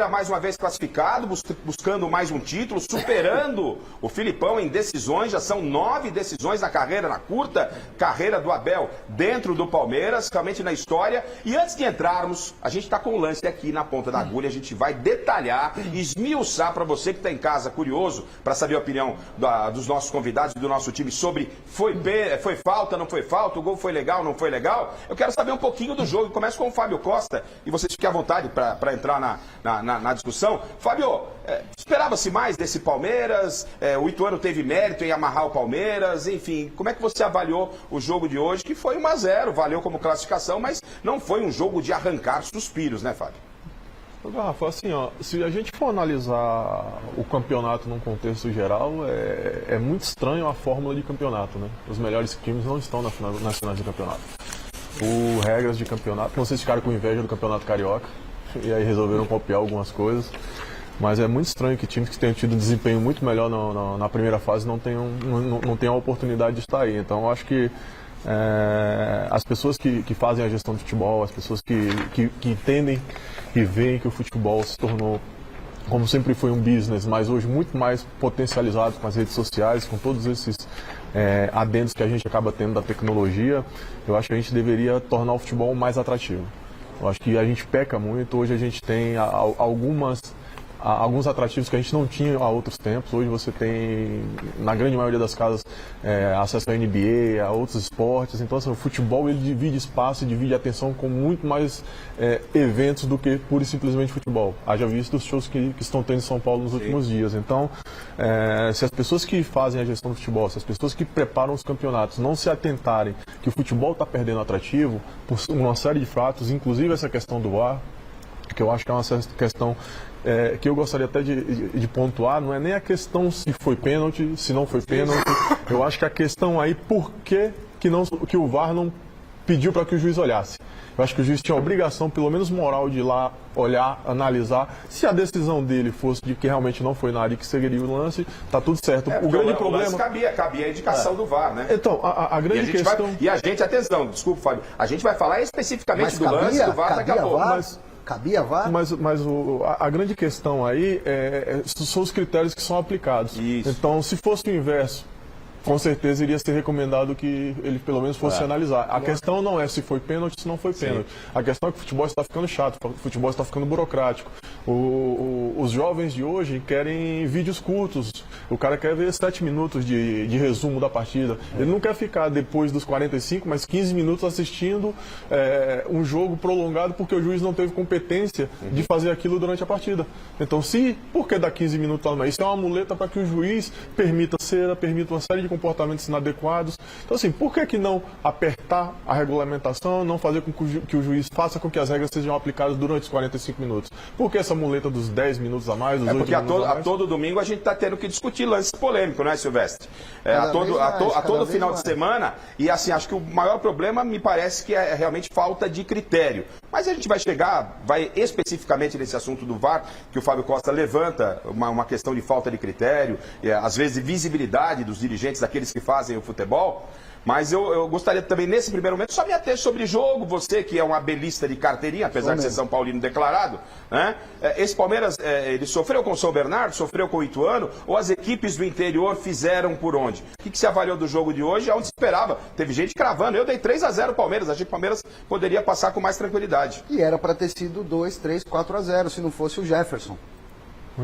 Carreira mais uma vez classificado, buscando mais um título, superando o Filipão em decisões. Já são 9 decisões na carreira, na curta carreira do Abel dentro do Palmeiras, realmente na história. E antes de entrarmos, a gente está com o lance aqui na ponta da agulha. A gente vai detalhar, esmiuçar para você que está em casa, curioso, para saber a opinião dos nossos convidados e do nosso time sobre foi falta, não foi falta, o gol foi legal, não foi legal. Eu quero saber um pouquinho do jogo. Começo com o Fábio Costa e vocês fiquem à vontade para entrar na discussão. Fábio, esperava-se mais desse Palmeiras? O Ituano teve mérito em amarrar o Palmeiras, enfim, como é que você avaliou o jogo de hoje, que foi 1-0, valeu como classificação, mas não foi um jogo de arrancar suspiros, né, Fábio? Rafa, assim, ó, se a gente for analisar o campeonato num contexto geral, é muito estranho a fórmula de campeonato, né? Os melhores times não estão nas finais de campeonato. Por regras de campeonato, não sei se ficaram com inveja do campeonato carioca, e aí resolveram copiar algumas coisas, mas é muito estranho que times que tenham tido um desempenho muito melhor na primeira fase não tenham a oportunidade de estar aí. Então eu acho que as pessoas que fazem a gestão de futebol, as pessoas que entendem e veem que o futebol se tornou, como sempre foi um business, mas hoje muito mais potencializado com as redes sociais, com todos esses adendos que a gente acaba tendo da tecnologia, eu acho que a gente deveria tornar o futebol mais atrativo. Eu acho que a gente peca muito, hoje a gente tem alguns atrativos que a gente não tinha há outros tempos. Hoje você tem, na grande maioria das casas, acesso à NBA, a outros esportes. Então, assim, o futebol ele divide espaço e divide atenção com muito mais eventos do que pura e simplesmente futebol. Haja visto os shows que estão tendo em São Paulo nos últimos dias. Então, se as pessoas que fazem a gestão do futebol, se as pessoas que preparam os campeonatos não se atentarem que o futebol está perdendo atrativo por uma série de fatos, inclusive essa questão do VAR, que eu acho que é uma questão que eu gostaria até de pontuar, não é nem a questão se foi pênalti, se não foi pênalti. Eu acho que a questão aí, por que o VAR não pediu para que o juiz olhasse? Eu acho que o juiz tinha a obrigação, pelo menos moral, de ir lá olhar, analisar. Se a decisão dele fosse de que realmente não foi nada e que seguiria o lance, tá tudo certo. O grande problema... cabia a indicação do VAR, né? Então, a grande questão... E a gente, atenção, desculpa, Fábio, a gente vai falar especificamente do lance do VAR daqui a pouco. Cabia VAR? Mas a grande questão aí são os critérios que são aplicados. Isso. Então, se fosse o inverso, com certeza iria ser recomendado que ele pelo menos fosse analisar. A questão não é se foi pênalti ou se não foi pênalti. A questão é que o futebol está ficando chato, o futebol está ficando burocrático. Os jovens de hoje querem vídeos curtos. O cara quer ver 7 minutos de resumo da partida. Ele não quer ficar depois dos 45, mas 15 minutos assistindo um jogo prolongado porque o juiz não teve competência de fazer aquilo durante a partida. Então, por que dar 15 minutos? Isso é uma muleta para que o juiz permita cera, permita uma série de comportamentos inadequados. Então, assim, por que não apertar a regulamentação, não fazer com que o juiz faça com que as regras sejam aplicadas durante os 45 minutos? Por que essa muleta dos 10 minutos a mais, dos 8 minutos a mais? Porque a todo domingo a gente está tendo que discutir lances polêmicos, não é, Silvestre? A todo final de semana, e assim, acho que o maior problema me parece que é realmente falta de critério. Mas a gente vai especificamente nesse assunto do VAR, que o Fábio Costa levanta, uma questão de falta de critério, às vezes de visibilidade dos dirigentes, daqueles que fazem o futebol. Mas eu gostaria também, nesse primeiro momento, só me ater sobre jogo. Você que é um abelista de carteirinha, apesar de ser São Paulino declarado, né? Esse Palmeiras, ele sofreu com o São Bernardo, sofreu com o Ituano, ou as equipes do interior fizeram por onde? O que se avaliou do jogo de hoje? Aonde se esperava? Teve gente cravando. Eu dei 3-0 ao Palmeiras, achei que o Palmeiras poderia passar com mais tranquilidade. E era para ter sido 2, 3, 4-0, se não fosse o Jefferson.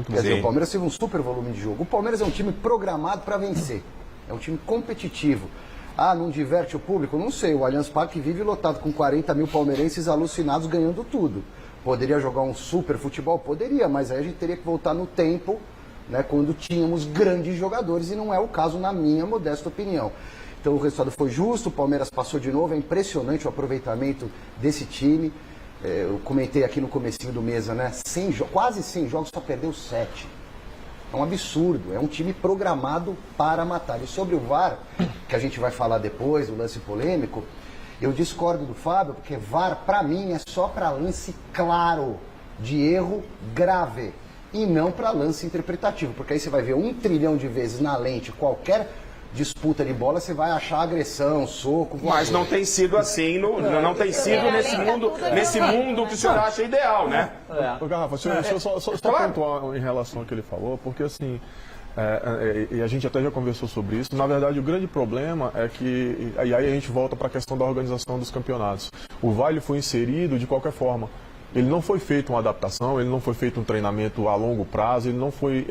Quer dizer, o Palmeiras teve um super volume de jogo. O Palmeiras é um time programado para vencer. É um time competitivo. Não diverte o público? Não sei. O Allianz Parque vive lotado com 40 mil palmeirenses alucinados ganhando tudo. Poderia jogar um super futebol? Poderia, mas aí a gente teria que voltar no tempo, né, quando tínhamos grandes jogadores, e não é o caso, na minha modesta opinião. Então o resultado foi justo, o Palmeiras passou de novo, é impressionante o aproveitamento desse time. Eu comentei aqui no comecinho do Mesa, né? Quase 100 jogos, só perdeu 7. É um absurdo, é um time programado para matar. E sobre o VAR, que a gente vai falar depois, do lance polêmico, eu discordo do Fábio, porque VAR, para mim, é só para lance claro, de erro grave, e não para lance interpretativo. Porque aí você vai ver 1 trilhão de vezes na lente qualquer disputa de bola, você vai achar agressão, soco. Mas não tem sido assim, não tem sido nesse mundo que o senhor acha ideal, né? Ô, Garrafa, deixa eu só pontuar em relação ao que ele falou, porque assim, e a gente até já conversou sobre isso, na verdade o grande problema é que, e aí a gente volta para a questão da organização dos campeonatos. O VAR ele foi inserido de qualquer forma. Ele não foi feito uma adaptação, ele não foi feito um treinamento a longo prazo, ele não foi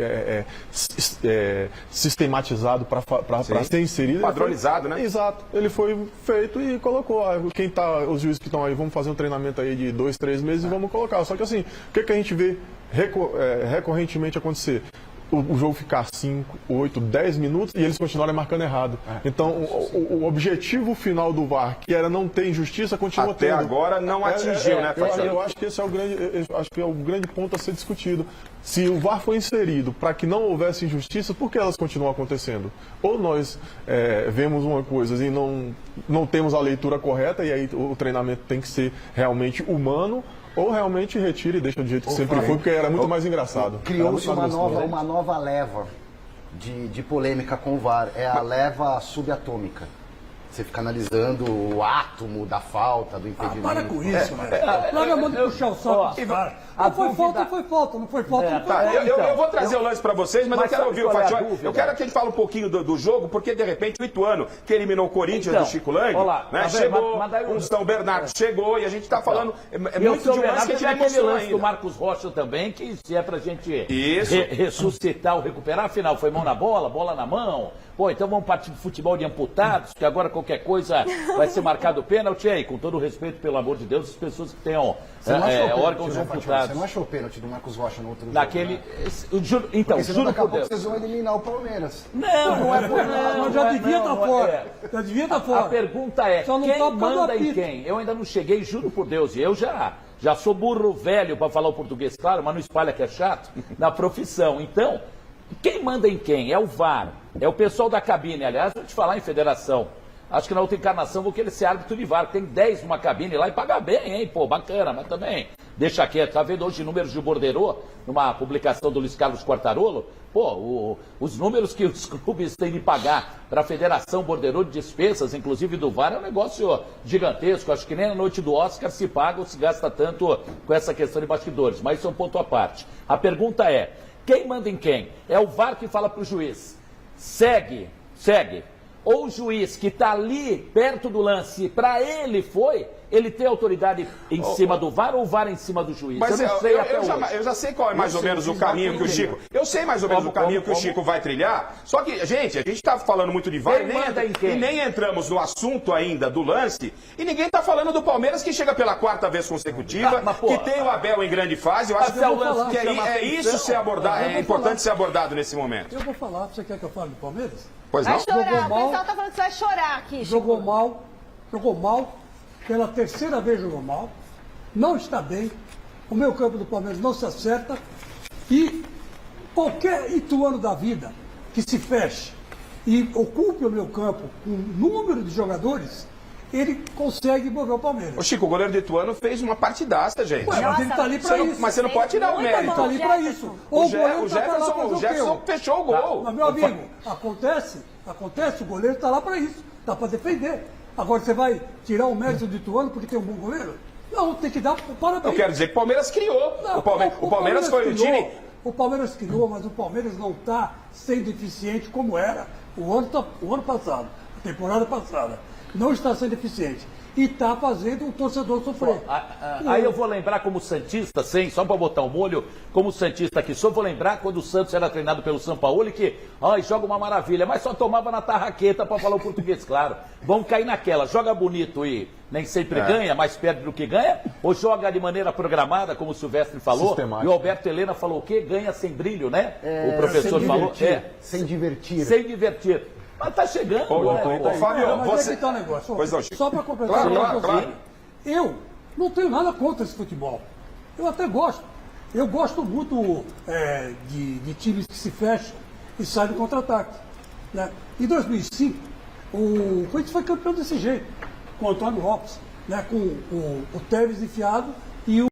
sistematizado para ser inserido. Padronizado, né? Exato. Ele foi feito e colocou. Os juízes que estão aí, vamos fazer um treinamento aí de 2, 3 meses e vamos colocar. Só que assim, o que a gente vê recorrentemente acontecer? O jogo ficar 5, 8, 10 minutos e eles continuarem marcando errado. Então, o objetivo final do VAR, que era não ter injustiça, continua tendo. Até agora não atingiu, né, Fabiano? Eu acho que esse é o grande ponto a ser discutido. Se o VAR foi inserido para que não houvesse injustiça, por que elas continuam acontecendo? Ou nós vemos uma coisa e não temos a leitura correta, e aí o treinamento tem que ser realmente humano, ou realmente retira e deixa do jeito que sempre foi, porque era muito mais engraçado. Criou-se uma nova leva de polêmica com o VAR, é a leva subatômica. Você fica analisando o átomo da falta, do impedimento. Para com isso, né? Larga a mão de puxar o saco. Foi falta, foi falta. Não foi falta, não foi falta. Eu vou trazer o lance para vocês, mas eu quero ouvir o Fatioli. Eu quero que ele fale um pouquinho do jogo, porque de repente o Ituano, que eliminou o Corinthians do Chico Lang, né, chegou, o São Bernardo chegou, e a gente está falando muito de um lance que a gente não mostrou ainda. Do Marcos Rocha também, que se é pra gente ressuscitar ou recuperar, afinal foi mão na bola, bola na mão. Pô, então vamos partir de futebol de amputados, que agora qualquer coisa vai ser marcado pênalti. Aí, com todo o respeito, pelo amor de Deus, as pessoas que tenham órgãos amputados. Você não achou o pênalti do Marcos Rocha no outro naquele, jogo? Né? Então, juro por Deus. Vocês vão eliminar o Palmeiras. Não é por não. Já devia estar fora. Já devia estar fora. A pergunta é, quem manda em quem? Eu ainda não cheguei, juro por Deus, e eu já sou burro velho para falar o português, claro, mas não espalha que é chato, na profissão. Então, quem manda em quem? É o VAR, é o pessoal da cabine. Aliás, vou te falar em federação, acho que na outra encarnação vou querer ser árbitro de VAR, tem 10 numa cabine lá e paga bem, hein? Pô, bacana, mas também deixa quieto. Tá vendo hoje números de Borderô, numa publicação do Luiz Carlos Quartarolo? Pô, os números que os clubes têm de pagar para a Federação Borderô de despesas, inclusive do VAR, é um negócio gigantesco. Acho que nem na noite do Oscar se paga ou se gasta tanto com essa questão de bastidores, mas isso é um ponto à parte. A pergunta é, quem manda em quem? É o VAR que fala para o juiz, segue. Ou o juiz que está ali perto do lance, para ele ele tem autoridade em cima do VAR ou o VAR em cima do juiz? Mas eu já sei qual é mais ou menos o caminho que o Chico... Eu sei mais ou menos o caminho que o Chico vai trilhar, só que, a gente está falando muito de VAR e nem entramos no assunto ainda do lance, e ninguém está falando do Palmeiras que chega pela 4ª vez consecutiva, que tem o Abel em grande fase. Eu acho que é importante ser abordado nesse momento. Eu vou falar, você quer que eu fale do Palmeiras? Pois não? Vai chorar, o pessoal tá falando que você vai chorar aqui, Chico. Jogou mal, pela 3ª vez jogou mal, não está bem, o meio campo do Palmeiras não se acerta, e qualquer ituano da vida que se feche e ocupe o meio campo com número de jogadores, ele consegue mover o Palmeiras. O Chico, o goleiro do Ituano fez uma partidasse, gente. Ué, mas ele está ali para isso. Mas você não pode tirar o mérito. Ele está ali para isso. O Jefferson fechou o gol. Mas, meu amigo, acontece, o goleiro está lá para isso. Está para defender. Agora você vai tirar o mérito do Ituano porque tem um bom goleiro? Não, tem que dar parabéns. Eu quero dizer que o Palmeiras criou. Não, o Palmeiras foi o time... O Palmeiras criou, mas o Palmeiras não está sendo eficiente como era o ano passado, a temporada passada. Não está sendo eficiente. E está fazendo o torcedor sofrer. Aí eu vou lembrar como Santista, só para botar um molho, como Santista que sou, vou lembrar quando o Santos era treinado pelo Sampaoli, que joga uma maravilha, mas só tomava na tarraqueta para falar o português, claro. Vamos cair naquela, joga bonito e nem sempre ganha, mais perde do que ganha, ou joga de maneira programada, como o Silvestre falou, e o Alberto Helena falou o quê? Ganha sem brilho, né? O professor falou. Sem divertir. Sem divertir. Mas tá chegando, Fábio, mas é que tá um negócio. Só para completar, claro. Eu não tenho nada contra esse futebol. Eu até gosto. Eu gosto muito de times que se fecham e saem do contra-ataque. Né? Em 2005, o Corinthians foi campeão desse jeito, com o Antônio Lopes, né? Com o Tevez enfiado e o